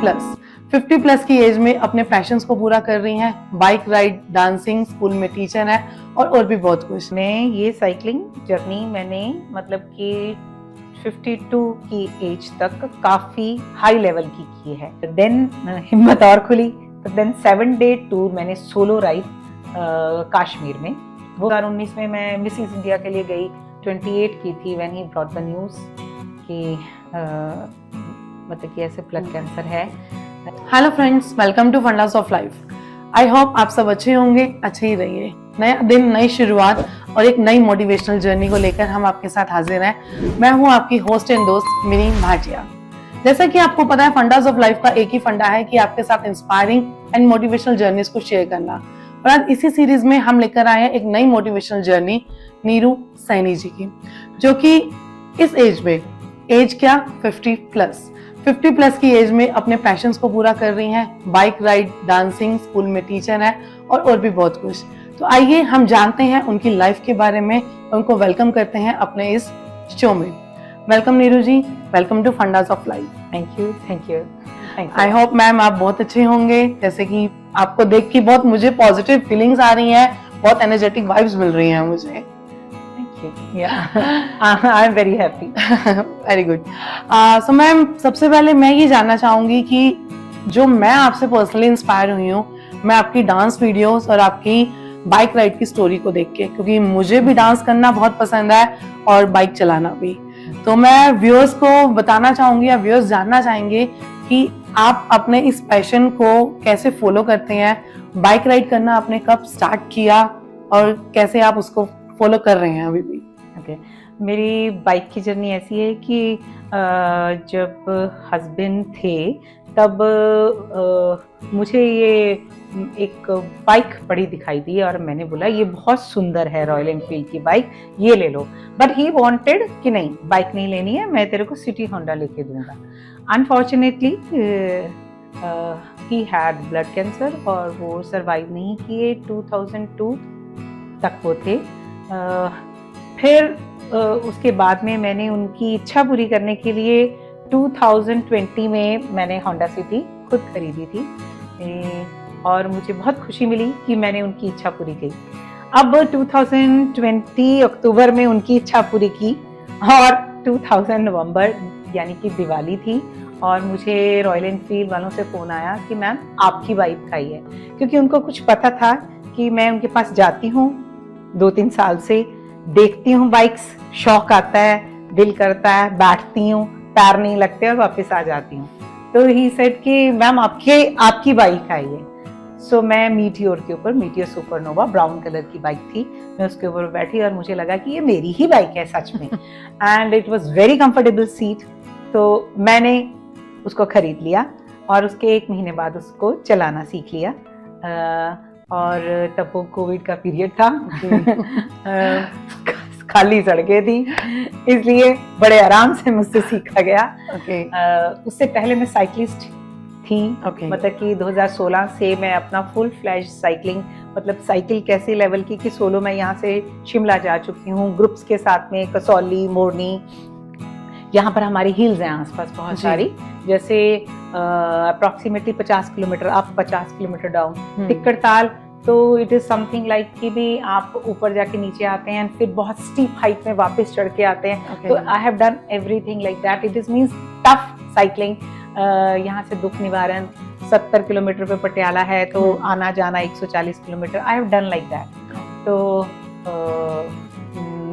50 plus की as में अपने पैशंस को पूरा कर रही हैं। बाइक राइड, डांसिंग, स्कूल में टीचर है और भी बहुत कुछ। मैं ये साइकिलिंग जर्नी मैंने मतलब कि 52 की एज तक काफ़ी हाई लेवल की है। देन हिम्मत और खुली, तो देन 7-day टूर मैंने सोलो राइड कश्मीर में। वो 2019 में मैं मिसेस इंडिया के लिए गई, 28 की थी when he brought the news कि मतलब कि ऐसे ब्लड कैंसर है। Hello friends, welcome to fundas of life. I hope आप सब अच्छे होंगे, अच्छे ही रहिए। नया दिन, नई शुरुआत और एक नई मोटिवेशनल जर्नी को लेकर हम आपके साथ हाजिर हैं। मैं हूं आपकी होस्ट एंड दोस्त मिनी भाटिया। जैसा कि आपको पता है, फंडास ऑफ लाइफ का एक ही फंडा है कि आपके साथ इंस्पायरिंग एंड मोटिवेशनल जर्नीज को शेयर करना। और आज इसी सीरीज में हम लेकर आए हैं एक नई मोटिवेशनल जर्नी नीरू सैनी जी की, जो कि इस एज में, एज क्या 50 प्लस की एज में अपने पैशंस को पूरा कर रही हैं। बाइक राइड, डांसिंग, स्कूल में टीचर है और भी बहुत कुछ। तो आइए हम जानते हैं उनकी लाइफ के बारे में, उनको वेलकम करते हैं अपने इस शो में। Welcome Neeru ji, welcome to fundas of life. Thank you. I hope ma'am आप बहुत अच्छे होंगे। जैसे कि आपको देख के बहुत मुझे पॉजिटिव फीलिंग्स आ रही हैं, बहुत एनर्जेटिक वाइब्स मिल रही हैं मुझे। I am very happy. Very good. So ma'am, सबसे पहले मैं ये जानना चाहूंगी कि जो मैं आपसे पर्सनली इंस्पायर हुई हूँ, मैं आपकी डांस वीडियोस और आपकी बाइक राइड की स्टोरी को देख के, क्योंकि मुझे भी डांस करना बहुत पसंद है और बाइक चलाना भी। तो मैं व्यूअर्स को बताना चाहूंगी या व्यूअर्स जानना चाहेंगे कि आप अपने इस पैशन को कैसे फॉलो करते हैं। बाइक राइड करना आपने कब स्टार्ट किया और कैसे आप उसको फॉलो कर रहे हैं अभी भी? ओके, मेरी बाइक की जर्नी ऐसी है कि जब हस्बैंड थे तब मुझे ये एक बाइक बड़ी दिखाई दी और मैंने बोला ये बहुत सुंदर है, रॉयल एनफील्ड की बाइक, ये ले लो। बट ही वांटेड कि नहीं, बाइक नहीं लेनी है, मैं तेरे को सिटी होंडा लेके दूंगा। Unfortunately he had blood cancer और वो सर्वाइव नहीं किए। 2002 तक वो थे। फिर उसके बाद में मैंने उनकी इच्छा पूरी करने के लिए 2020 में मैंने होंडा सिटी खुद खरीदी थी और मुझे बहुत खुशी मिली कि मैंने उनकी इच्छा पूरी की। अब 2020 अक्टूबर में उनकी इच्छा पूरी की और 2000 नवंबर यानी कि दिवाली थी और मुझे रॉयल एनफील्ड वालों से फ़ोन आया कि मैम आपकी बाइक आई है, क्योंकि उनको कुछ पता था कि मैं उनके पास जाती हूँ 2-3 साल से, देखती हूँ बाइक्स, शौक आता है, दिल करता है, बैठती हूँ, पैर नहीं लगते और वापस आ जाती हूँ। तो ही सेड कि मैम आपकी बाइक आई है। सो मैं मीटियोर के ऊपर, मीटियोर सुपरनोवा ब्राउन कलर की बाइक थी, मैं उसके ऊपर बैठी और मुझे लगा कि ये मेरी ही बाइक है सच में। And it was very comfortable seat. तो मैंने उसको खरीद लिया और उसके 1 महीने बाद उसको चलाना सीख लिया। और तब वो कोविड का पीरियड था। खाली सड़कें थी, इसलिए बड़े आराम से मुझसे सीखा गया। उससे पहले मैं साइकिलिस्ट थी। मतलब कि 2016 से मैं अपना फुल फ्लैश साइकिलिंग, मतलब साइकिल कैसे लेवल की कि सोलो मैं यहाँ से शिमला जा चुकी हूँ, ग्रुप्स के साथ में कसौली, मोरनी, यहाँ पर हमारी हिल्स हैं आसपास बहुत सारी, जैसे approximately 50 kilometre up, 50 kilometre down. Tikkartal तो इट इज समथिंग लाइक कि भी आप ऊपर जाके नीचे आते हैं, फिर बहुत स्टीप हाइट में वापस चढ़ के आते हैं। तो I have done everything like that. It is means tough cycling. यहाँ से दुख निवारण 70 किलोमीटर पे पटियाला है, तो आना जाना 140 kilometre. I have done like that. तो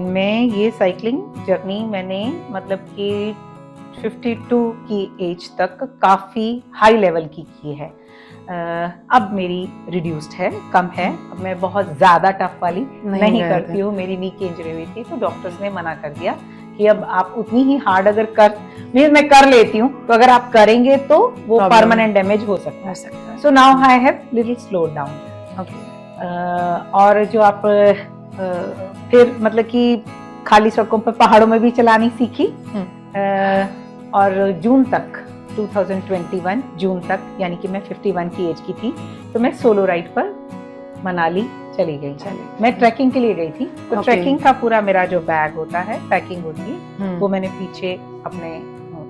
मैं ये साइकिलिंग जर्नी मैंने मतलब कि 52 की एज तक काफ़ी हाई लेवल की है। अब मेरी रिड्यूस्ड है, कम है। अब मैं बहुत ज़्यादा टफ वाली नहीं करती हूँ। मेरी नी की इंजरी हुई थी तो डॉक्टर्स ने मना कर दिया कि अब आप उतनी ही हार्ड अगर मैं कर लेती हूँ, तो अगर आप करेंगे तो वो परमानेंट डैमेज हो सकता है। So now I have little slow down. और जो आप फिर मतलब कि खाली सड़कों पर, पहाड़ों में भी चलानी सीखी। और जून तक 2021 जून तक, यानी कि मैं 51 की एज की थी, तो मैं सोलो राइड पर मनाली चली गई। मैं ट्रैकिंग के लिए गई थी। तो ट्रैकिंग का पूरा मेरा जो बैग होता है, पैकिंग होती है, वो मैंने पीछे अपने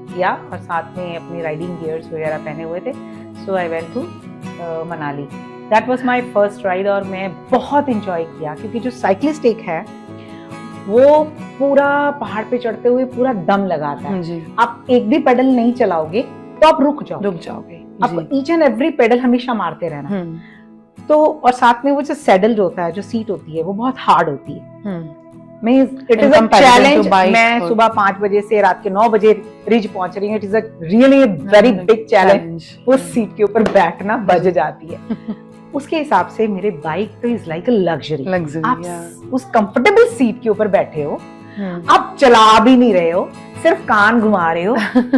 किया और साथ में अपनी राइडिंग गियर्स वगैरह पहने हुए थे. So I went to Manali. That was my first ride और मैं बहुत इंजॉय किया क्योंकि जो साइकिलिस्ट एक है वो पूरा पहाड़ पे चढ़ते हुए पूरा दम लगाता है जी. आप एक भी पेडल नहीं चलाओगे तो आप रुक जाओगे. आप ईच एंड एवरी पेडल हमेशा मारते रहना. तो और साथ में वो जो सैडल जो होता है, जो सीट होती है, वो बहुत हार्ड होती है. मैं इट इज अ चैलेंज. मैं सुबह 5 बजे से रात के 9 बजे रिज पहुंच रही हूँ. It is a really very big challenge. उस सीट के ऊपर बैठना बज जाती है. उसके हिसाब से मेरे बाइक तो इज लाइक अ लग्जरी. आप उस कंफर्टेबल सीट के ऊपर बैठे हो, आप चला भी नहीं रहे हो, सिर्फ कान घुमा रहे हो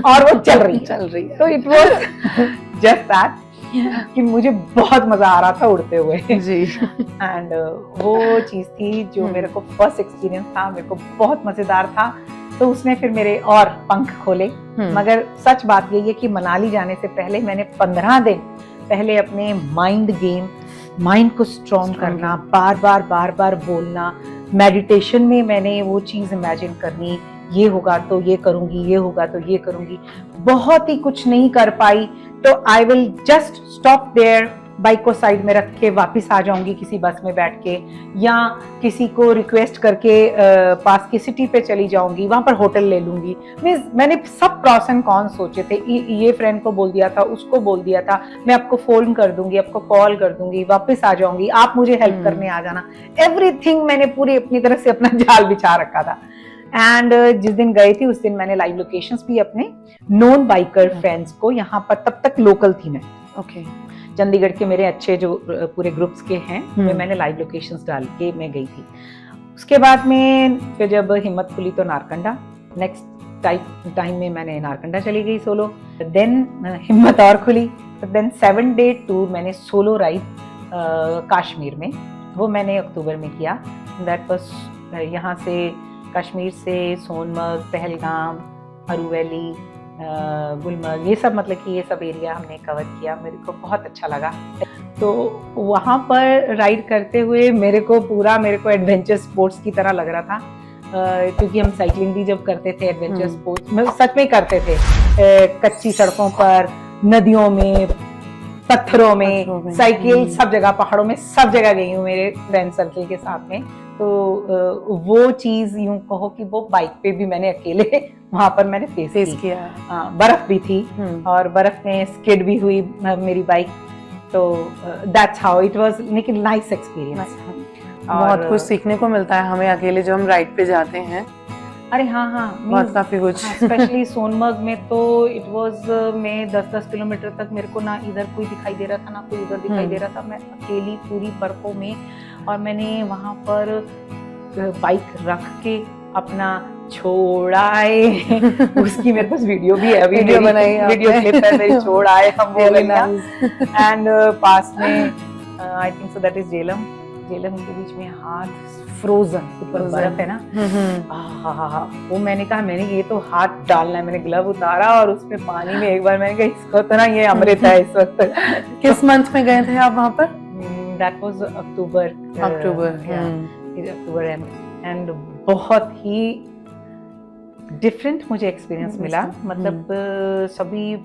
और वो चल रही है. तो इट वाज जस्ट दैट कि मुझे बहुत मजा आ रहा था उड़ते हुए जी. एंड वो चीज थी जो मेरे को फर्स्ट एक्सपीरियंस था. मेरे को बहुत मजेदार था. तो उसने फिर मेरे और पंख खोले. मगर सच बात यही है कि मनाली जाने से पहले मैंने 15 दिन पहले अपने माइंड को स्ट्रॉन्ग करना, बार बार बोलना, मेडिटेशन में मैंने वो चीज इमेजिन करनी, ये होगा तो ये करूंगी, ये होगा तो ये करूंगी. बहुत ही कुछ नहीं कर पाई तो I will just stop there, bike को साइड में रख के वापिस आ जाऊंगी किसी बस में बैठ के, या किसी को रिक्वेस्ट करके पास की सिटी पे चली जाऊंगी, वहां पर होटल ले लूंगी. मींस मैंने सब प्रॉस एंड कॉन्स सोचे थे. ये फ्रेंड को बोल दिया था, उसको बोल दिया था, मैं आपको फोन कर दूंगी, आपको कॉल कर दूंगी, वापस आ जाऊंगी, आप मुझे हेल्प करने आ जाना. एवरीथिंग मैंने पूरी अपनी तरफ से अपना जाल बिछा रखा था. एंड जिस दिन गए थे उस दिन मैंने लाइव लोकेशंस भी अपने नॉन बाइकर फ्रेंड्स को, यहाँ पर तब तक लोकल थी मैं, चंडीगढ़ के मेरे अच्छे जो पूरे ग्रुप्स के हैं उनमें मैंने लाइव लोकेशंस डाल के मैं गई थी. उसके बाद में फिर जब हिम्मत खुली तो नारकंडा, नेक्स्ट टाइम में मैंने नारकंडा चली गई सोलो. देन हिम्मत और खुली तो देन 7 डे टूर मैंने सोलो राइड कश्मीर में, वो मैंने अक्टूबर में किया. दैट वाज यहाँ से कश्मीर से सोनमर्ग, पहलगाम, अरू वैली, गुलमर्ग, ये सब मतलब कि ये सब एरिया हमने कवर किया. मेरे को बहुत अच्छा लगा. तो वहाँ पर राइड करते हुए मेरे को एडवेंचर स्पोर्ट्स की तरह लग रहा था. क्योंकि हम साइकिलिंग भी जब करते थे एडवेंचर स्पोर्ट्स में सच में करते थे. कच्ची सड़कों पर, नदियों में, पत्थरों में, साइकिल सब जगह, पहाड़ों में सब जगह गई हूँ मेरे फ्रेंड सर्कल के साथ में. तो वो चीज यूं कहो कि वो बाइक पे भी मैंने अकेले वहां पर मैंने फेस किया. बर्फ भी थी और बर्फ में स्किड भी हुई मेरी बाइक. तो दैट्स हाउ इट वाज. लेकिन नाइस एक्सपीरियंस. बहुत कुछ सीखने को मिलता है हमें अकेले जब हम राइड पे जाते हैं. अरे हाँ बहुत काफी कुछ. स्पेशली सोनमर्ग में तो इट वाज, मैं 10-10 किलोमीटर तक मेरे को ना इधर कोई दिखाई दे रहा था ना कोई उधर दिखाई दे रहा था. मैं अकेली पूरी बर्फों में, और मैंने वहां पर बाइक रख के अपना छोड़ाए उसकी मेरे पास वीडियो भी है. वीडियो बनाई, वीडियो क्लिप है मेरी. छोड़ाए हम वो एंड पास में आई think so that is Jhelum के बीच में हाथ फ्रोजन, ऊपर बर्फ है ना. वो मैंने कहा मैंने ये तो हाथ डालना है. मैंने ग्लव उतारा और उसमें पानी में एक बार मैंने कहा इसको तो ना ये अमृत है इस वक्त. किस मंथ में गए थे आप वहाँ पर? That was October. एंड बहुत ही डिफरेंट मुझे एक्सपीरियंस मिला. मतलब सभी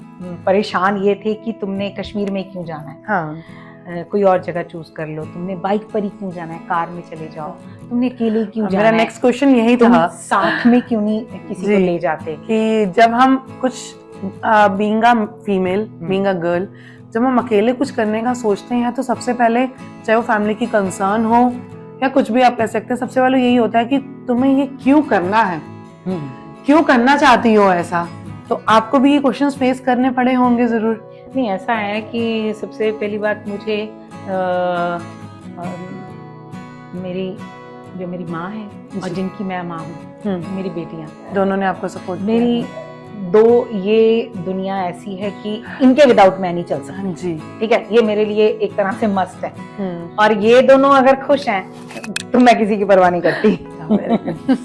परेशान ये थे कि तुमने कश्मीर में क्यों जाना है, कोई और जगह चूज कर लो, तुमने बाइक पर ही क्यों जाना है, कार में चले जाओ, तुमने अकेले क्यों जाना है. मेरा नेक्स्ट क्वेश्चन यही था, साथ में क्यों नहीं किसी को ले जाते. कि जब हम कुछ being a female, being a girl, जब हम अकेले कुछ करने का सोचते हैं तो सबसे पहले, चाहे वो फैमिली की कंसर्न हो या कुछ भी आप कह सकते हैं, सबसे पहले यही होता है कि तुम्हें ये क्यों करना है, क्यों करना चाहती हो ऐसा. तो आपको भी ये क्वेश्चंस फेस करने पड़े होंगे जरूर. नहीं, ऐसा है कि सबसे पहली बात मुझे मेरी माँ है और जिनकी मैं माँ हूँ, मेरी बेटियाँ दोनों ने आपको सपोर्ट. मेरी ये दुनिया ऐसी है कि इनके विदाउट मैं नहीं चल सकती जी. ठीक है, ये मेरे लिए एक तरह से मस्त है. और ये दोनों अगर खुश हैं तो मैं किसी की परवाह नहीं करती.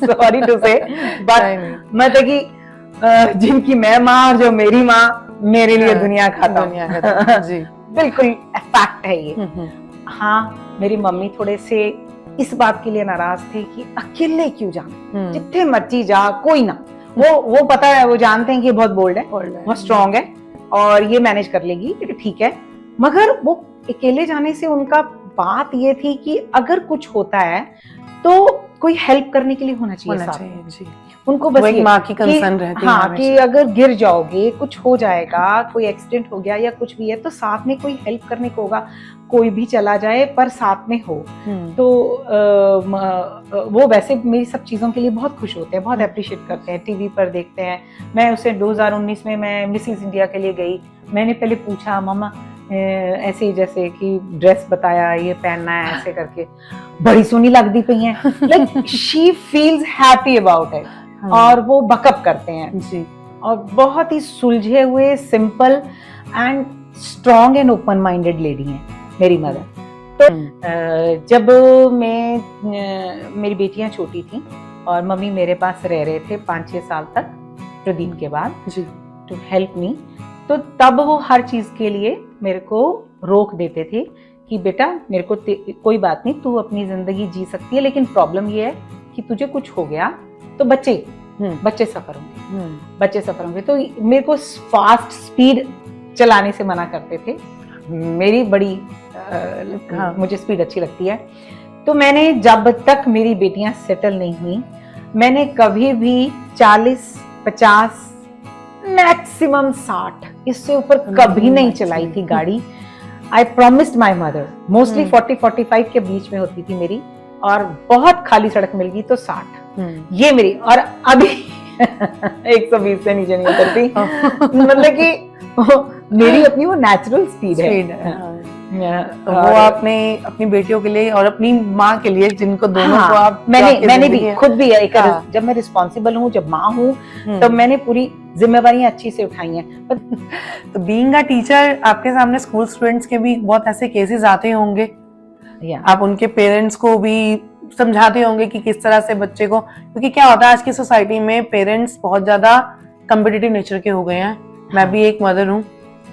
सॉरी टू से, बट मतलब कि जिनकी मैं माँ और जो मेरी माँ, मेरे लिए दुनिया खाता जी. बिल्कुल फैक्ट है ये. हाँ, मेरी मम्मी थोड़े से इस बात के लिए नाराज थे कि अकेले क्यों जाना, जितने मर्जी जा, कोई ना, वो पता है, वो जानते हैं कि बहुत बोल्ड है, बहुत स्ट्रांग है और ये मैनेज कर लेगी, ठीक है। मगर वो अकेले जाने से उनका बात ये थी कि अगर कुछ होता है तो कोई हेल्प करने के लिए होना चाहिए साथ में। जी। उनको बस एक माँ की कंसर्न रहती है हाँ, कि अगर गिर जाओगे, कुछ हो जाएगा, कोई एक्सीडेंट हो गया या कुछ भी है तो साथ में कोई हेल्प करने को होगा, कोई भी चला जाए पर साथ में हो। तो वो वैसे मेरी सब चीज़ों के लिए बहुत खुश होते हैं, बहुत अप्रिशिएट करते हैं, टीवी पर देखते हैं। मैं उसे 2019 में मैं मिसेस इंडिया के लिए गई, मैंने पहले पूछा मम्मा ऐसे ही जैसे कि ड्रेस बताया ये पहनना है ऐसे करके, बड़ी सोनी लगती पई है, like she feels happy about it, और वो बकअप करते हैं जी। और बहुत ही सुलझे हुए, simple and strong and open minded lady हैं मेरी मदर। तो जब मेरी बेटियां छोटी थी और मम्मी मेरे पास रह रहे थे 5-6 साल तक प्रदीप के बाद, जी, टू हेल्प मी, तो तब वो हर चीज के लिए मेरे को रोक देते थे कि बेटा मेरे को कोई बात नहीं, तू अपनी जिंदगी जी सकती है, लेकिन प्रॉब्लम ये है कि तुझे कुछ हो गया तो बच्चे सफर होंगे, बच्चे सफर होंगे। तो मेरे को फास्ट स्पीड चलाने से मना करते थे। मेरी बड़ी मुझे स्पीड अच्छी लगती है। तो मैंने जब तक मेरी बेटियां सेटल नहीं हुई, मैंने कभी भी 40-50 मैक्सिमम 60 इससे ऊपर कभी नहीं चलाई थी गाड़ी। आई प्रॉमिस्ड माई मदर, मोस्टली 40-45 के बीच में होती थी मेरी, और बहुत खाली सड़क मिल गई तो 60, ये मेरी। और अभी 120 से नीचे नहीं उतरती, मतलब कि मेरी अपनी वो नेचुरल स्पीड है। तो वो आपने अपनी बेटियों के लिए और अपनी माँ के लिए, जिनको दोनों को आप, मैंने भी खुद भी एक जब मैं रिस्पॉन्सिबल हूँ, जब माँ हूँ, तब मैंने पूरी जिम्मेवारियां अच्छी से उठाई हैं। तो बीइंग अ टीचर, आपके सामने स्कूल स्टूडेंट्स के भी बहुत ऐसे केसेस आते होंगे, आप उनके पेरेंट्स को भी समझाते होंगे कि किस तरह से बच्चे को, क्योंकि क्या होता है आज की सोसाइटी में पेरेंट्स बहुत ज्यादा कम्पिटिटिव नेचर के हो गए हैं। मैं भी एक मदर हूँ,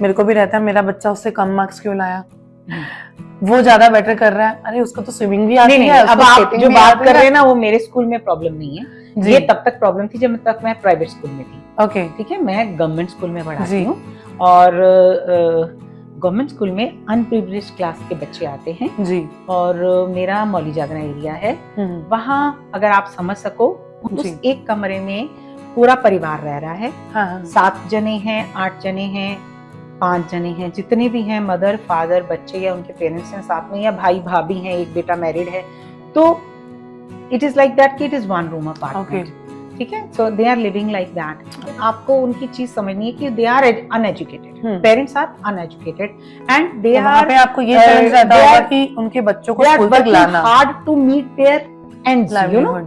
मेरे को भी रहता है मेरा बच्चा उससे कम मार्क्स क्यों लाया, वो ज्यादा बेटर कर रहा है, अरे उसको तो स्विमिंग भी आती है। अब आप जो बात कर रहे हैं ना, वो मेरे स्कूल में प्रॉब्लम नहीं है, ये तब तक प्रॉब्लम थी जब तक मैं प्राइवेट स्कूल में थी। ओके, ठीक है, मैं गवर्नमेंट स्कूल में पढ़ाती हूँ, और गवर्नमेंट स्कूल में अनप्रिविलेज्ड क्लास के बच्चे आते हैं जी, और मेरा मौली जागरण एरिया है, वहाँ अगर आप समझ सको, उस एक कमरे में पूरा परिवार रह रहा है। 7 जने हैं, 8 जने हैं, 5 जने हैं, जितने भी हैं, मदर फादर बच्चे या उनके पेरेंट्स हैं साथ में, या भाई भाभी हैं, एक बेटा मैरिड है, तो इट इज लाइक दैट कि it is one room apartment. ठीक है, so they are living like that. आपको उनकी चीज समझनी है कि they are uneducated, parents are uneducated, and they are, आपको ये चैलेंज रहता होगा कि उनके बच्चों को स्कूल तक लाना, hard to meet their ends, you know.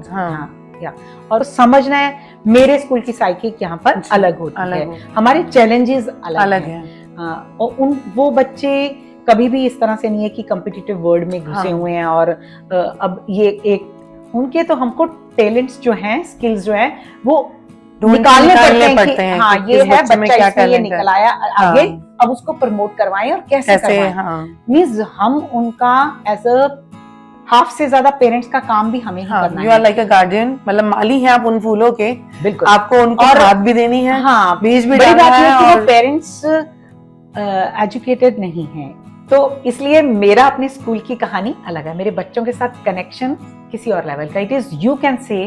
या और समझना है, मेरे स्कूल की साइकिल यहाँ पर अलग होती है, हमारे चैलेंजेस अलग हैं। और वो बच्चे कभी भी इस तरह से नहीं है कि कॉम्पिटिटिव वर्ल्ड में घुसे हुए हैं, और अब ये एक उनके तो हमको टैलेंट्स जो हैं, स्किल्स जो हैं, वो निकालने पड़ते हैं। हाँ, ये है बच्चा, इसमें ये निकल आया, आगे अब उसको प्रमोट करवाएं और कैसे करवाएं। मींस हम उनका एज अ हाफ से ज्यादा पेरेंट्स का काम भी हमें ही करना है। You are like a guardian, मतलब माली है आप उन फूलों के, बिल्कुल, आपको उनको खाद भी देनी है, हाँ, बीज भी डालना है। बड़ी बात है कि पेरेंट्स एजुकेटेड नहीं है, तो इसलिए मेरा अपने स्कूल की कहानी अलग है, मेरे बच्चों के साथ कनेक्शन किसी और लेवल का। It is, you can say,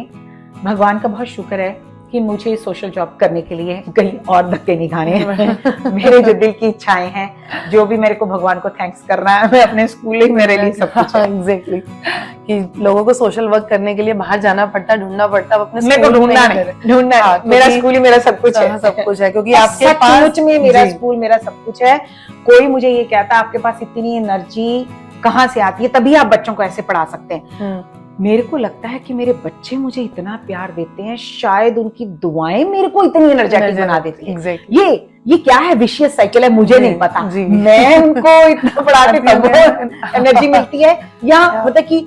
भगवान का बहुत शुक्र है कि मुझे सोशल जॉब करने के लिए कहीं और धक्के नहीं खाने हैं। मेरे जो दिल की इच्छाएं हैं, जो भी मेरे को भगवान को थैंक्स करना है, मैं अपने स्कूल ही मेरे लिए सब कुछ है। एग्जैक्टली, कि लोगों को सोशल वर्क करने के लिए बाहर जाना पड़ता, ढूंढना पड़ता, अपने मेरे को ढूंढना है, मेरा स्कूल ही मेरा सब कुछ है, सब कुछ है, क्योंकि आपके पास में मेरा स्कूल मेरा सब कुछ है। कोई मुझे ये कहता आपके पास इतनी एनर्जी कहाँ से आती है, तभी आप बच्चों को ऐसे पढ़ा सकते हैं। मेरे को लगता है कि मेरे बच्चे मुझे इतना प्यार देते हैं, शायद उनकी दुआएं मेरे को इतनी एनर्जेटिक बना देती हैं। exactly. ये क्या है, विशियस साइकिल है, मुझे नहीं पता। मैं उनको इतना पढ़ाती तब एनर्जी मिलती है, या मतलब कि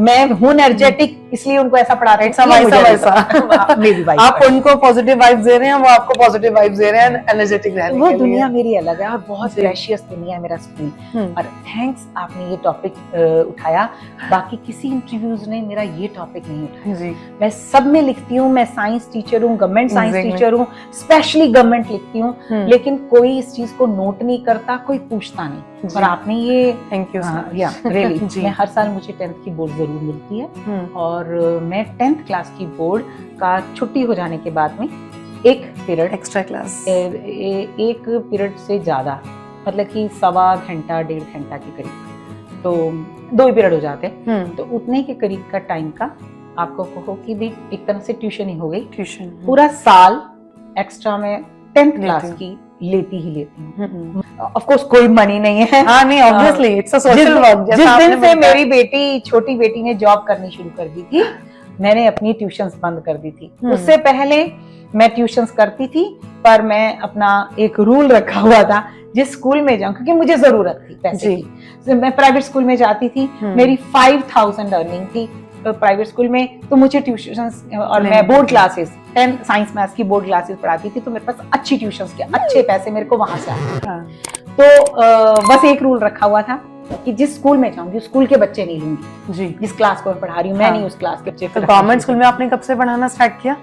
मैं हूँ एनर्जेटिक इसलिए उनको ऐसा पढ़ाते हैं। It's a vice versa। मेरी वाइफ आप उनको पॉजिटिव वाइब्स दे रहे हैं, वो आपको पॉजिटिव वाइब्स दे रहे हैं एनर्जेटिक रहने वो के लिए। दुनिया मेरी अलग है और बहुत जी। प्रेशियस दुनिया है मेरा स्कूल। हम्म, और थैंक्स आपने ये टॉपिक उठाया, बाकी किसी इंटरव्यूज ने मेरा ये टॉपिक नहीं उठाया। जी मैं सब में लिखती हूँ, मैं साइंस टीचर हूँ, गवर्नमेंट साइंस Exactly। टीचर हूँ, स्पेशली गवर्नमेंट लिखती हूँ, लेकिन कोई इस चीज को नोट नहीं करता, कोई पूछता नहीं। जी। और आपने ये थैंक यू या रियली जी। मैं हर साल मुझे 10th की बोर्ड जरूर मिलती है, और मैं 10th क्लास की बोर्ड का छुट्टी हो जाने के बाद में एक पीरियड एक्स्ट्रा क्लास। एक पीरियड से ज्यादा, मतलब कि 1.25 घंटा 1.5 घंटा के करीब, तो 2 ही पीरियड हो जाते हैं, तो उतने के करीब का टाइम का आपको कहो कि भी एक तरह से ट्यूशन ही हो गई। ट्यूशन पूरा साल एक्स्ट्रा में 10th क्लास लेती की लेती हूँ। ऑफ कोर्स कोई मनी नहीं है। हाँ नहीं, obviously it's a social work. जिस दिन से मेरी बेटी, छोटी बेटी ने जॉब करनी शुरू कर दी थी, मैंने अपनी ट्यूशंस बंद कर दी थी। उससे पहले मैं ट्यूशंस करती थी, पर मैं अपना एक रूल रखा हुआ था, जिस स्कूल में जाऊं, क्योंकि मुझे जरूरत थी पैसे की। तो मैं प्राइवेट स्कूल में जाती थी, मेरी 5000 अर्निंग थी प्राइवेट स्कूल में, तो मुझे ट्यूशंस, और मैं बोर्ड क्लासेस 10 साइंस मैथ्स की बोर्ड क्लासेस पढ़ाती थी, तो मेरे पास अच्छी ट्यूशंस के अच्छे पैसे मेरे को वहां से आए। तो बस एक रूल रखा हुआ था कि जिस स्कूल में जाऊंगी उस स्कूल के बच्चे नहीं लूंगी जी। जिस क्लास को मैं पढ़ा रही हूँ, मैं नहीं उस क्लास के बच्चे। तो गवर्नमेंट स्कूल में आपने कब से पढ़ाना स्टार्ट किया?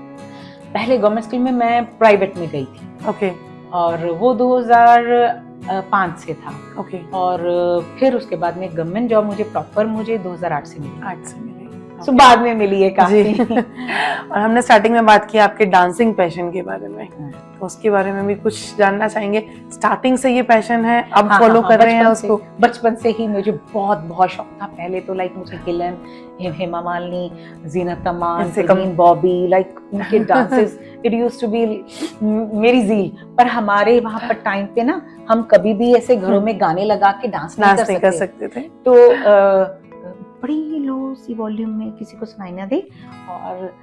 पहले गवर्नमेंट स्कूल में मैं प्राइवेट में गई थी। ओके। और वो 2005 से था। ओके। और फिर उसके बाद में गवर्नमेंट जॉब मुझे 2008 से मिली। 8 से मिली। तो बाद में मिली है काफी। और हमने स्टार्टिंग में बात की आपके डांसिंग पैशन के बारे में, तो उसके बारे में भी कुछ जानना चाहेंगे। स्टार्टिंग से ये पैशन है, अब फॉलो कर रहे हैं उसको? बचपन से ही मुझे बहुत शौक था। पहले तो लाइक मुझे गिलन, हेमा मालिनी, जीनत अमान, सलीम बॉबी, लाइक उनके dances, it used to be मेरी जील। पर हमारे वहाँ पर टाइम पे ना, हम कभी भी ऐसे घरों में गाने लगा के डांस नहीं कर सकते थे। तो बड़ी लो सी वॉल्यूम में किसी को सुनाई ना दे, और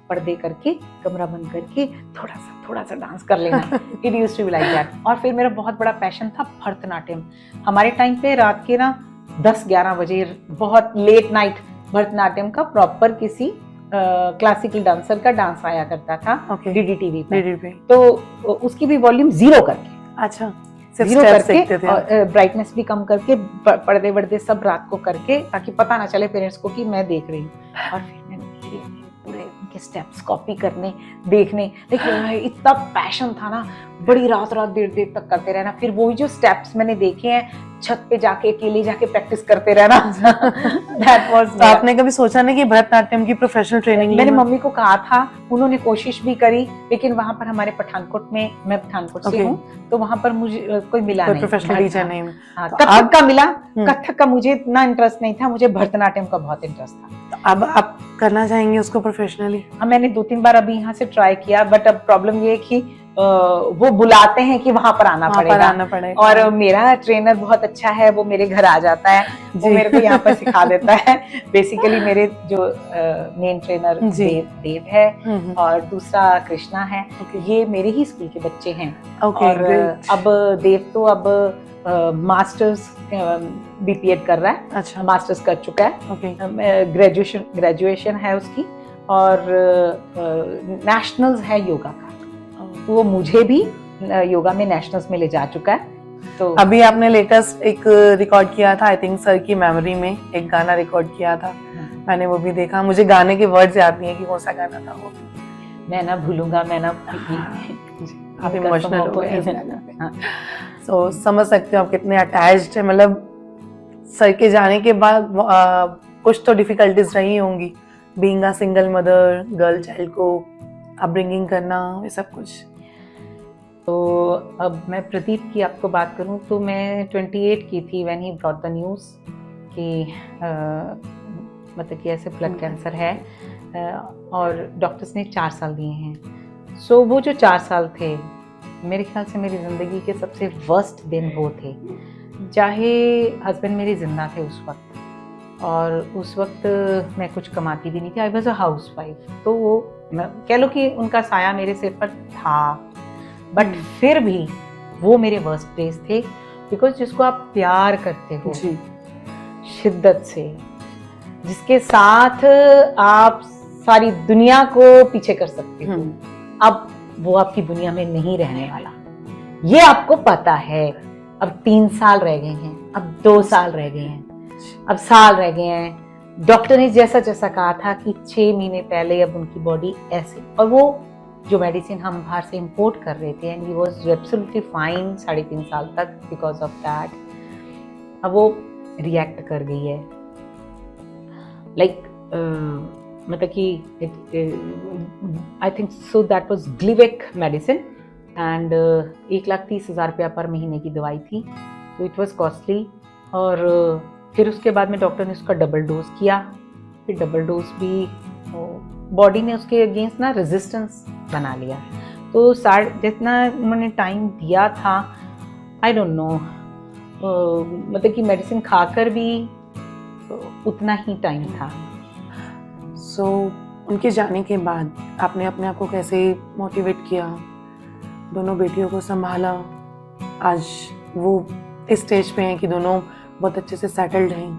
पर्दे करके, कमरा बंद करके थोड़ा सा डांस कर लेना। It used to be like that. और फिर मेरा बहुत बड़ा पैशन था भरतनाट्यम। हमारे टाइम पे रात के ना 10-11 बजे बहुत लेट नाइट भरतनाट्यम का प्रॉपर किसी क्लासिकल डांसर का डांस आया करता था डीडी टीवी पे। तो उसकी भी वॉल्यूम 0 करके, अच्छा, जीरो करके, और ब्राइटनेस भी कम करके, पर्दे वर्दे सब रात को करके, ताकि पता ना चले पेरेंट्स को कि मैं देख रही हूँ। और फिर मैंने पूरे उनके स्टेप्स कॉपी करने, देखने, लेकिन इतना पैशन था ना, बड़ी रात देर तक करते रहना। फिर वही जो स्टेप्स मैंने देखे हैं, छत पे जाके अकेले जाके प्रैक्टिस करते रहना। That was तो आपने कभी सोचा नहीं कि भरतनाट्यम की प्रोफेशनल ट्रेनिंग? मैंने मम्मी को कहा था, उन्होंने कोशिश भी करी, लेकिन वहां पर हमारे पठानकोट में, मैं पठानकोट से हूँ, तो वहां पर मुझे कोई मिला नहीं, प्रोफेशनल टीचर नहीं। कथक का मिला, कथक का मुझे इतना इंटरेस्ट नहीं था, मुझे भरतनाट्यम का बहुत इंटरेस्ट था। तो अब आप करना चाहेंगे उसको प्रोफेशनली? मैंने 2-3 बार अभी यहाँ से ट्राई किया, बट अब प्रॉब्लम ये है कि वो बुलाते हैं कि वहां पर आना पड़ेगा। और मेरा ट्रेनर बहुत अच्छा है, वो मेरे घर आ जाता है, वो मेरे को यहाँ पर सिखा देता है। बेसिकली मेरे जो मेन ट्रेनर देव है, और दूसरा कृष्णा है, ये मेरे ही स्कूल के बच्चे हैं। और अब देव तो अब मास्टर्स बीपीएड कर रहा है। अच्छा, मास्टर्स कर चुका है। ग्रेजुएशन है उसकी, और नेशनल्स है योगा का। वो मुझे भी योगा में नेशनल्स में ले जा चुका है। तो अभी आपने लेटेस्ट एक रिकॉर्ड किया था, आई थिंक सर की मेमोरी में एक गाना रिकॉर्ड किया था, मैंने वो भी देखा। मुझे गाने के वर्ड्स याद नहीं है कि कौन सा गाना था वो। मैं ना भूलूंगा, मैं ना आप इमोशनल हो गए। तो समझ सकते हो आप कितने अटैच्ड है। मतलब सर के जाने के बाद कुछ तो डिफिकल्टीज रही होंगी, being a single mother, girl child को अपब्रिंगिंग करना, ये सब कुछ। तो अब मैं प्रदीप की आपको बात करूं तो मैं 28 की थी when he brought the news कि मतलब कि ऐसे ब्लड कैंसर है, और डॉक्टर्स ने 4 साल दिए हैं। सो वो जो 4 साल थे, मेरे ख्याल से मेरी ज़िंदगी के सबसे वर्स्ट दिन वो थे। चाहे हस्बैंड मेरे ज़िंदा थे उस वक्त, और उस वक्त मैं कुछ कमाती भी नहीं थी, I was a house wife. तो वो कह लो कि उनका साया मेरे सिर पर था, बट फिर भी वो मेरे वर्स्ट डेज थे। बिकॉज जिसको आप प्यार करते हो शिद्दत से, जिसके साथ आप सारी दुनिया को पीछे कर सकते हो, अब वो आपकी दुनिया में नहीं रहने वाला, ये आपको पता है। अब 3 साल रह गए हैं, अब 2 साल रह गए हैं, अब साल रह गए हैं। डॉक्टर ने जैसा जैसा कहा था कि 6 महीने पहले अब उनकी बॉडी ऐसे, और वो जो मेडिसिन हम बाहर से इंपोर्ट कर रहे थे, and he was absolutely fine 3.5 साल तक बिकॉज ऑफ दैट, अब वो रिएक्ट कर गई है। लाइक मतलब कि I think so that was Glivec medicine, and 1,30,000 रुपया पर महीने की दवाई थी, तो इट वाज कॉस्टली। और फिर उसके बाद में डॉक्टर ने उसका डबल डोज किया, फिर डबल डोज भी बॉडी ने उसके अगेंस्ट ना रेजिस्टेंस बना लिया। तो जितना उन्होंने टाइम दिया था, आई डोंट नो, मतलब कि मेडिसिन खाकर भी उतना ही टाइम था। सो उनके जाने के बाद आपने अपने आप को कैसे मोटिवेट किया, दोनों बेटियों को संभाला, आज वो इस स्टेज पे हैं कि दोनों बहुत अच्छे से सेटल्ड हैं?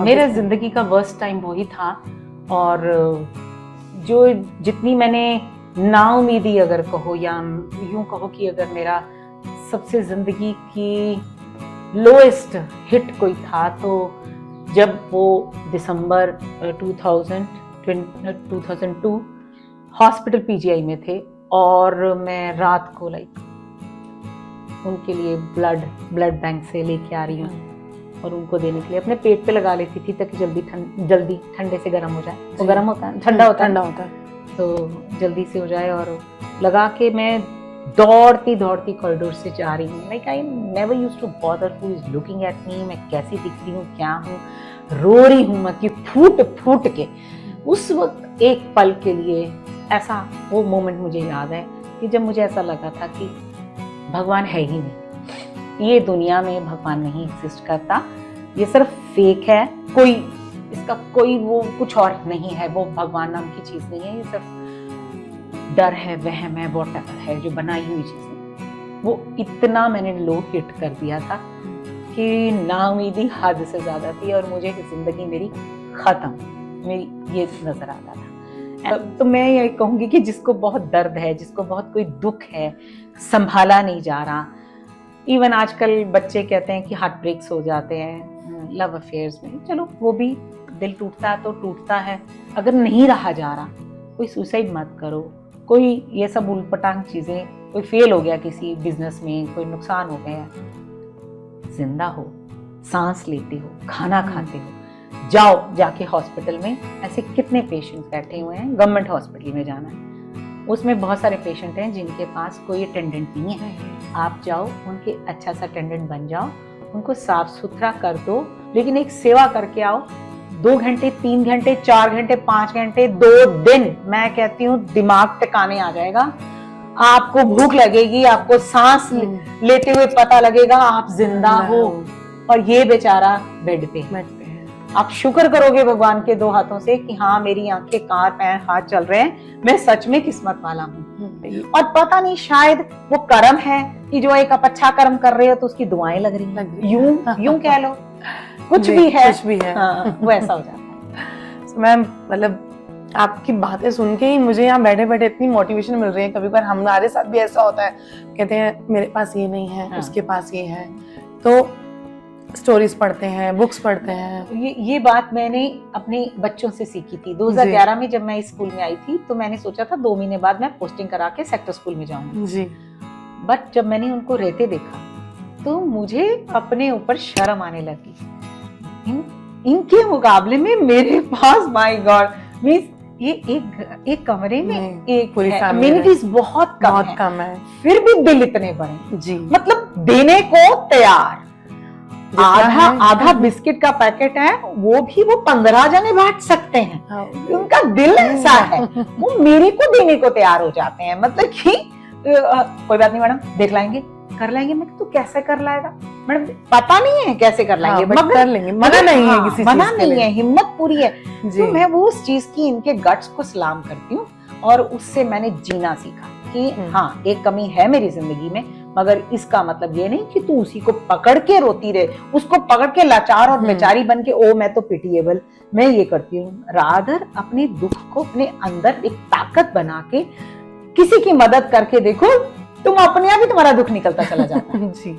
मेरा जिंदगी का वर्स्ट टाइम वही था, और जो जितनी मैंने नाउमीदी अगर कहो, या यूं कहो कि अगर मेरा सबसे जिंदगी की लोएस्ट हिट कोई था, तो जब वो दिसंबर 2002 हॉस्पिटल पीजीआई में थे, और मैं रात को लाइक उनके लिए ब्लड बैंक से लेके आ रही हूँ और उनको देने के लिए अपने पेट पे लगा लेती थी ताकि जल्दी ठंडे से गर्म हो जाए। वो गर्म होता है, ठंडा होता है, तो जल्दी से हो जाए। और लगा के मैं दौड़ती कॉरिडोर से जा रही हूँ। Like I never used to bother who is looking at me, मैं कैसी दिखती हूँ, क्या हूँ, रो रही हूँ मैं कि फूट के। उस वक्त एक पल के लिए ऐसा वो मोमेंट मुझे याद है कि जब मुझे ऐसा लगा था कि भगवान है ही नहीं, ये दुनिया में भगवान नहीं एग्जिस्ट करता, ये सिर्फ फेक है, कोई इसका कोई वो कुछ और नहीं है, वो भगवान नाम की चीज नहीं है, ये सिर्फ डर है, वहम है, व्हाटएवर है, जो बनाई हुई चीज है। वो इतना मैंने लो हिट कर दिया था कि नाउमीदी हद से ज्यादा थी, और मुझे जिंदगी मेरी खत्म, मेरी ये नजर आता था। तो मैं ये कहूंगी कि जिसको बहुत दर्द है, जिसको बहुत कोई दुख है, संभाला नहीं जा रहा, इवन आजकल बच्चे कहते हैं कि हार्ट ब्रेक्स हो जाते हैं लव अफेयर्स में, चलो वो भी दिल टूटता है तो टूटता है, अगर नहीं रहा जा रहा, कोई सुसाइड मत करो, कोई ये सब उलपटांग चीजें, कोई फेल हो गया किसी बिजनेस में, कोई नुकसान हो गया, जिंदा हो, सांस लेते हो, खाना खाते हो, जाओ जाके हॉस्पिटल में, ऐसे कितने पेशेंट बैठे हुए हैं, गवर्नमेंट हॉस्पिटल में जाना है, उसमें बहुत सारे पेशेंट हैं जिनके पास कोई अटेंडेंट नहीं है, आप जाओ उनके अच्छा सा अटेंडेंट बन जाओ, उनको साफ सुथरा कर दो, लेकिन एक सेवा करके आओ। 2 घंटे 3 घंटे 4 घंटे 5 घंटे 2 दिन, मैं कहती हूँ दिमाग टिकाने आ जाएगा, आपको भूख लगेगी, आपको सांस लेते हुए पता लगेगा आप जिंदा हो, और ये बेचारा बेड पे है। आप शुक्र करोगे भगवान के 2 हाथों से कि हाँ मेरी आंखें, कान, पैर, हाथ चल रहे हैं, मैं सच में किस्मत वाला हूँ। और पता नहीं, शायद वो कर्म है कि जो एक आप अच्छा कर्म कर रहे हो तो उसकी दुआएं लग रही हैं, यूं कह लो, कुछ भी है, हाँ, वो ऐसा हो जाता है। मैम मतलब आपकी बातें सुन के ही मुझे यहाँ बैठे बैठे इतनी मोटिवेशन मिल रही है। कभी बार हमारे साथ भी ऐसा होता है, कहते हैं मेरे पास ये नहीं है, हाँ, उसके पास ये है, तो स्टोरीज पढ़ते हैं, बुक्स पढ़ते हैं। ये बात मैंने अपने बच्चों से सीखी थी। 2011 में जब मैं इस स्कूल में आई थी तो मैंने सोचा था 2 महीने बाद मैं पोस्टिंग करा के सेक्टर स्कूल में जाऊंगी जी। बट जब मैंने उनको रहते देखा तो मुझे अपने ऊपर शर्म आने लगी। इनके मुकाबले में मेरे पास, माय गॉड, मींस ये एक कमरे में एक पूरी अम्यूनिटीज बहुत कम है, फिर भी दिल इतने बड़े जी, मतलब देने को तैयार। आधा बिस्किट का पैकेट है, वो भी वो 15 जने बांट सकते हैं, उनका दिल ऐसा है, वो मेरे को देने को तैयार हो जाते हैं। मतलब कि कोई बात नहीं मैडम, देख लाएंगे, कर लाएंगे। मैं तो कैसे कर लाएगा मैडम, पता नहीं है कैसे कर लाएंगे, मगर कर लेंगे, मना नहीं है, किसी मना नहीं है, हिम्मत पूरी है। तो मैं वो उस चीज की, इनके गट्स को सलाम करती हूँ, और उससे मैंने जीना सीखा कि हाँ एक कमी है मेरी जिंदगी में, मगर इसका मतलब ये नहीं कि तू उसी को पकड़ के रोती रहे, उसको पकड़ के लाचार और बेचारी बन के ओ मैं तो पिटिएबल। मैं ये करती हूँ, रादर अपने दुख को अपने अंदर एक ताकत बना के किसी की मदद करके देखो, तुम अपने आप ही तुम्हारा दुख निकलता चला जाता है। जी।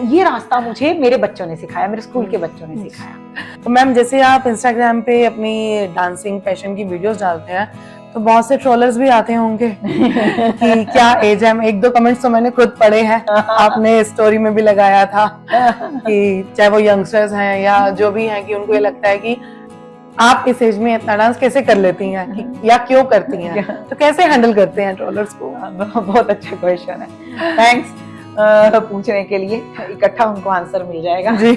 ये रास्ता मुझे मेरे बच्चों ने सिखाया, मेरे स्कूल के बच्चों ने सिखाया। तो मैम जैसे आप इंस्टाग्राम पे अपनी डांसिंग पैशन की वीडियोस डालते हैं तो बहुत से ट्रोलर्स भी आते होंगे कि क्या एज है। एक दो कमेंट्स तो मैंने खुद पढ़े हैं, आपने स्टोरी में भी लगाया था कि चाहे वो यंगस्टर्स हैं या जो भी हैं कि उनको ये लगता है कि आप इस एज में इतना डांस कैसे कर लेती हैं कि या क्यों करती हैं, तो कैसे हैंडल करते हैं ट्रोलर्स को? बहुत अच्छा क्वेश्चन है, थैंक्स पूछने के लिए। इकट्ठा उनको आंसर मिल जाएगा जी।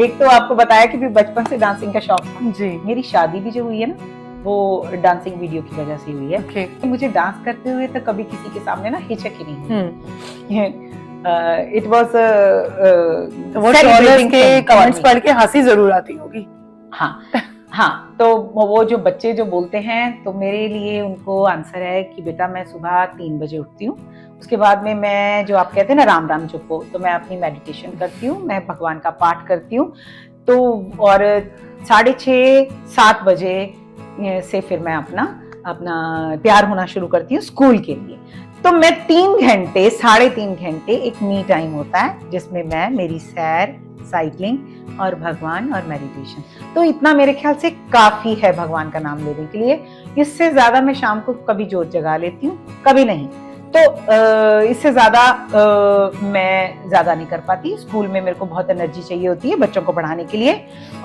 एक तो आपको बताया कि भी बचपन से डांसिंग का शौक था जी। मेरी शादी भी जो हुई है ना वो डांसिंग वीडियो की वजह से हुई है। Okay. मुझे डांस करते हुए तो कभी किसी के सामने ना हिचक ही नहीं हुई। इट वाज वो ट्रोलर्स के कमेंट्स पढ़ के हंसी जरूर आती होगी। हाँ, तो वो जो बच्चे जो बोलते हैं तो मेरे लिए उनको आंसर है कि बेटा मैं सुबह 3 बजे उठती हूँ, उसके बाद में मैं जो आप कहते हैं ना राम राम जपो, तो मैं अपनी मेडिटेशन करती हूँ, मैं भगवान का पाठ करती हूँ, तो और 6:30-7 बजे से फिर मैं अपना तैयार होना शुरू करती हूँ स्कूल के लिए। तो मैं 3 घंटे 3.5 घंटे एक मी टाइम होता है जिसमें मैं मेरी सैर, साइकिलिंग और भगवान और मेडिटेशन, तो इतना मेरे ख्याल से काफी है भगवान का नाम लेने के लिए। इससे ज्यादा मैं शाम को कभी जोत जगा लेती हूँ, कभी नहीं, तो इससे ज्यादा मैं ज्यादा नहीं कर पाती। स्कूल में मेरे को बहुत एनर्जी चाहिए होती है बच्चों को पढ़ाने के लिए,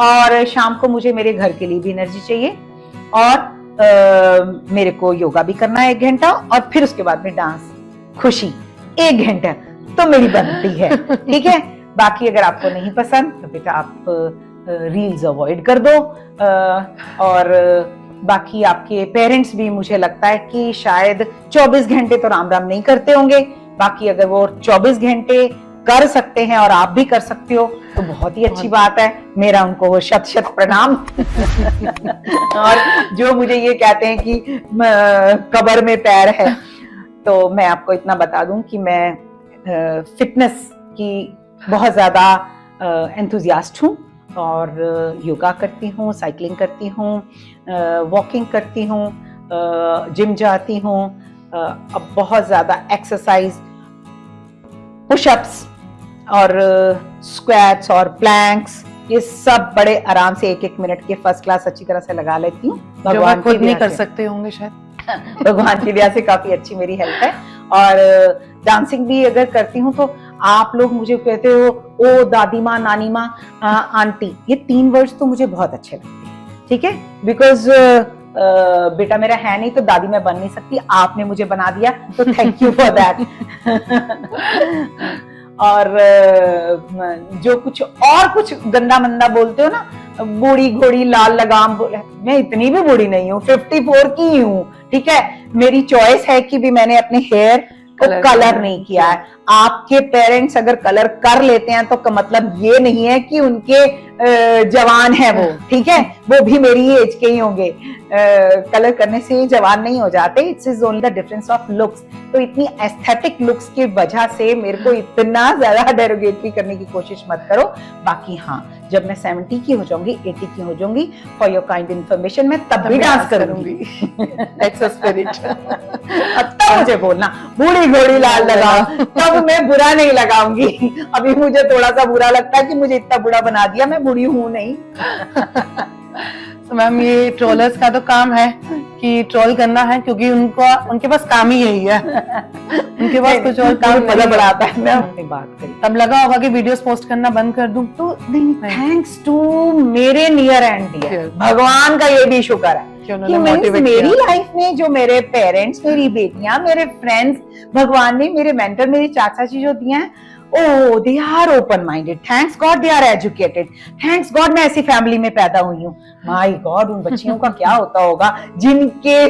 और शाम को मुझे मेरे घर के लिए भी एनर्जी चाहिए, और मेरे को योगा भी करना है 1 घंटा, और फिर उसके बाद में डांस खुशी 1 घंटा तो मेरी बनती है। ठीक है, बाकी अगर आपको नहीं पसंद तो बेटा आप रील्स अवॉइड कर दो, और बाकी आपके पेरेंट्स भी मुझे लगता है कि शायद 24 घंटे तो राम राम नहीं करते होंगे, बाकी अगर वो 24 घंटे कर सकते हैं और आप भी कर सकते हो तो बहुत ही अच्छी बात है, मेरा उनको शत शत प्रणाम। और जो मुझे ये कहते हैं कि कब्र में पैर है, तो मैं आपको इतना बता दूं कि मैं फिटनेस की बहुत ज्यादा एंथुजियास्ट हूँ, और योगा करती हूँ, साइकिलिंग करती हूँ, वॉकिंग करती हूँ, जिम जाती हूँ, अब बहुत ज्यादा एक्सरसाइज, पुशअप्स और स्क्वाट्स और प्लैंक्स, ये सब बड़े आराम से 1-1 मिनट के फर्स्ट क्लास अच्छी तरह से लगा लेती हूँ। भगवान खुद नहीं कर सकते होंगे शायद। भगवान की दया से काफी अच्छी मेरी हेल्थ है, और डांसिंग भी अगर करती हूँ तो आप लोग मुझे कहते हो ओ दादी माँ, नानी माँ, आंटी, ये 3 वर्ड्स तो मुझे बहुत अच्छे लगते हैं। ठीक है, बिकॉज बेटा मेरा है नहीं तो दादी मैं बन नहीं सकती, आपने मुझे बना दिया तो थैंक यू फॉर दैट। और जो कुछ गंदा मंदा बोलते हो ना, बूढ़ी घोड़ी लाल लगाम, मैं इतनी भी बूढ़ी नहीं हूँ, 54 की हूँ। ठीक है, मेरी चॉइस है कि भी मैंने अपने हेयर को कलर नहीं किया है। आपके पेरेंट्स अगर कलर कर लेते हैं तो मतलब ये नहीं है कि उनके जवान है वो, ठीक है, वो भी मेरी एज के ही होंगे, कलर करने से जवान नहीं हो जाते। It's is only the difference of looks. तो इतनी एस्थेटिक लुक्स की वजह से मेरे को इतना ज्यादा डेरोगेटरी करने की कोशिश मत करो। बाकी हाँ, जब मैं 70 की हो जाऊंगी, 80 की हो जाऊंगी, फॉर योर काइंड इन्फॉर्मेशन, मैं तब भी डांस करूंगी। तब मुझे बोलना बूढ़ी घोड़ी लाल लगाओ, तब मैं बुरा नहीं लगाऊंगी। अभी मुझे थोड़ा सा बुरा लगता है कि मुझे इतना बुरा बना दिया, मैं बुरी हूं नहीं। तो मैम ये ट्रोलर्स का तो काम है कि ट्रोल करना है, क्योंकि उनके पास काम ही यही है। उनके पास कुछ और काम मजा बड़ा आता है। मैं अपनी बात करी तब लगा होगा कि वीडियोस पोस्ट करना बंद कर दूं, तो नहीं, थैंक्स टू मेरे नियर एंड डियर, भगवान का ये भी शुक्र है कि मेरी लाइफ में जो मेरे पेरेंट्स, मेरी बेटियां, मेरे फ्रेंड्स, भगवान ने, मेरे मेंटर, मेरी चाचा जी जो दिए हैं, oh they are open minded, thanks God they are educated, thanks God मैं ऐसी फैमिली में पैदा हुई हूँ। my God, उन बच्चियों का क्या होता होगा जिनके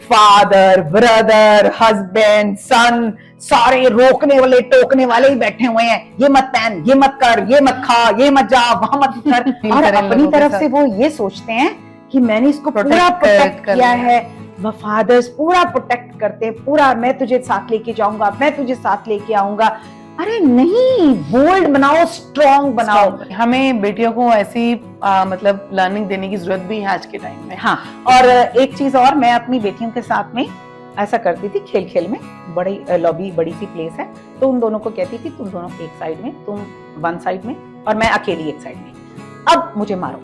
फादर, ब्रदर, हस्बैंड, सन सारे रोकने वाले, टोकने वाले ही बैठे हुए हैं, ये मत पहन, ये मत कर, ये मत खा, ये मत जा, वहां मत कर। और अपनी तरफ से वो ये सोचते हैं कि मैंने इसको पूरा प्रोटेक्ट किया है, फादर्स पूरा प्रोटेक्ट करते हैं, पूरा मैं तुझे साथ लेके जाऊंगा, मैं तुझे साथ लेके आऊंगा। अरे नहीं, बोल्ड बनाओ, स्ट्रॉन्ग बनाओ। हमें बेटियों को ऐसी मतलब लर्निंग देने की जरूरत भी है आज के टाइम में। हाँ, और एक चीज और, मैं अपनी बेटियों के साथ में ऐसा करती थी, खेल खेल में, बड़ी लॉबी बड़ी सी प्लेस है, तो उन दोनों को कहती थी तुम दोनों एक साइड में, तुम वन साइड में और मैं अकेली एक साइड में, अब मुझे मारो,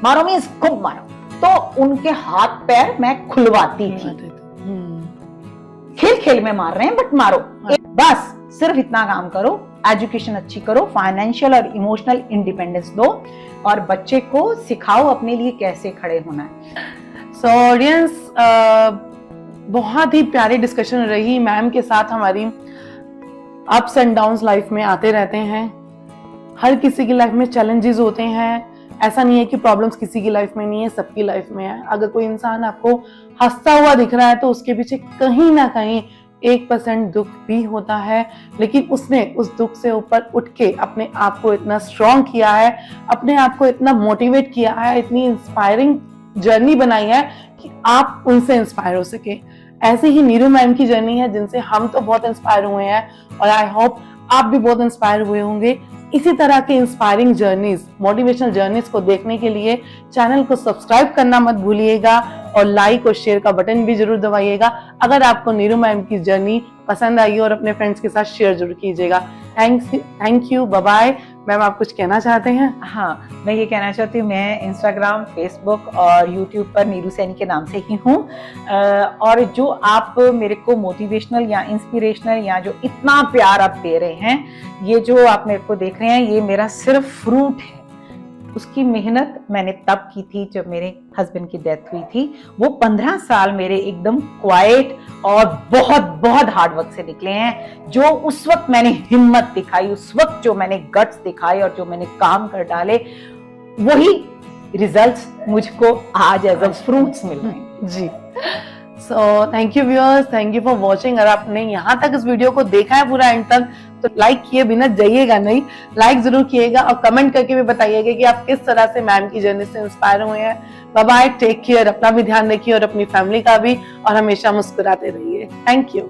मारो मींस खूब मारो। तो उनके हाथ पैर मैं खुलवाती थी, खेल खेल में मार रहे हैं बट मारो, बस सिर्फ इतना काम करो, एजुकेशन अच्छी करो, फाइनेंशियल और इमोशनल इंडिपेंडेंस दो, और बच्चे को सिखाओ अपने लिए कैसे खड़े होना है। सो ऑडियंस, बहुत ही प्यारी डिस्कशन रही मैम के साथ हमारी। अप्स एंड डाउन्स लाइफ में आते रहते हैं, हर किसी की लाइफ में चैलेंजेस होते हैं, ऐसा नहीं है कि प्रॉब्लम्स किसी की लाइफ में नहीं है, सबकी लाइफ में है। अगर कोई इंसान आपको हंसता हुआ दिख रहा है तो उसके पीछे कहीं ना कहीं 1% दुख भी होता है, लेकिन उसने उस दुख से ऊपर उठ के अपने आप को इतना स्ट्रॉन्ग किया है, अपने आप को इतना मोटिवेट किया है, इतनी इंस्पायरिंग जर्नी बनाई है कि आप उनसे इंस्पायर हो सके। ऐसे ही नीरू मैम की जर्नी है जिनसे हम तो बहुत इंस्पायर हुए हैं, और आई होप आप भी बहुत इंस्पायर हुए होंगे। इसी तरह के इंस्पायरिंग जर्नीज, मोटिवेशनल जर्नीज को देखने के लिए चैनल को सब्सक्राइब करना मत भूलिएगा, और लाइक और शेयर का बटन भी जरूर दबाइएगा। अगर आपको नीरू मैम की जर्नी पसंद आई और अपने फ्रेंड्स के साथ शेयर जरूर कीजिएगा। Thank you, bye bye. Ma'am, आप कुछ कहना चाहते हैं? हाँ, मैं ये कहना चाहती हूँ, मैं इंस्टाग्राम, फेसबुक और यूट्यूब पर नीरू सैनी के नाम से ही हूँ, और जो आप मेरे को मोटिवेशनल या इंस्पिरेशनल या जो इतना प्यार आप दे रहे हैं, ये जो आप मेरे को देख रहे हैं, ये मेरा सिर्फ फ्रूट है। उसकी मेहनत मैंने तब की थी जब मेरे हस्बैंड की डेथ हुई थी। वो 15 साल मेरे एकदम क्वाइट और बहुत बहुत हार्ड वर्क से निकले हैं। जो उस वक्त मैंने हिम्मत दिखाई, उस वक्त जो मैंने गट्स दिखाए और जो मैंने काम कर डाले, वही रिजल्ट्स मुझको आज एज अ फ्रूट्स मिल रहे हैं। जी, so thank you viewers, thank you for watching. अगर आपने यहाँ तक इस वीडियो को देखा है पूरा एंड तक, तो लाइक किए बिना जाइएगा नहीं, लाइक जरूर किएगा, और कमेंट करके भी बताइएगा कि आप किस तरह से मैम की जर्नी से इंस्पायर हुए हैं। बाय बाय, टेक केयर, अपना भी ध्यान रखिए और अपनी फैमिली का भी, और हमेशा मुस्कुराते रहिए। Thank you.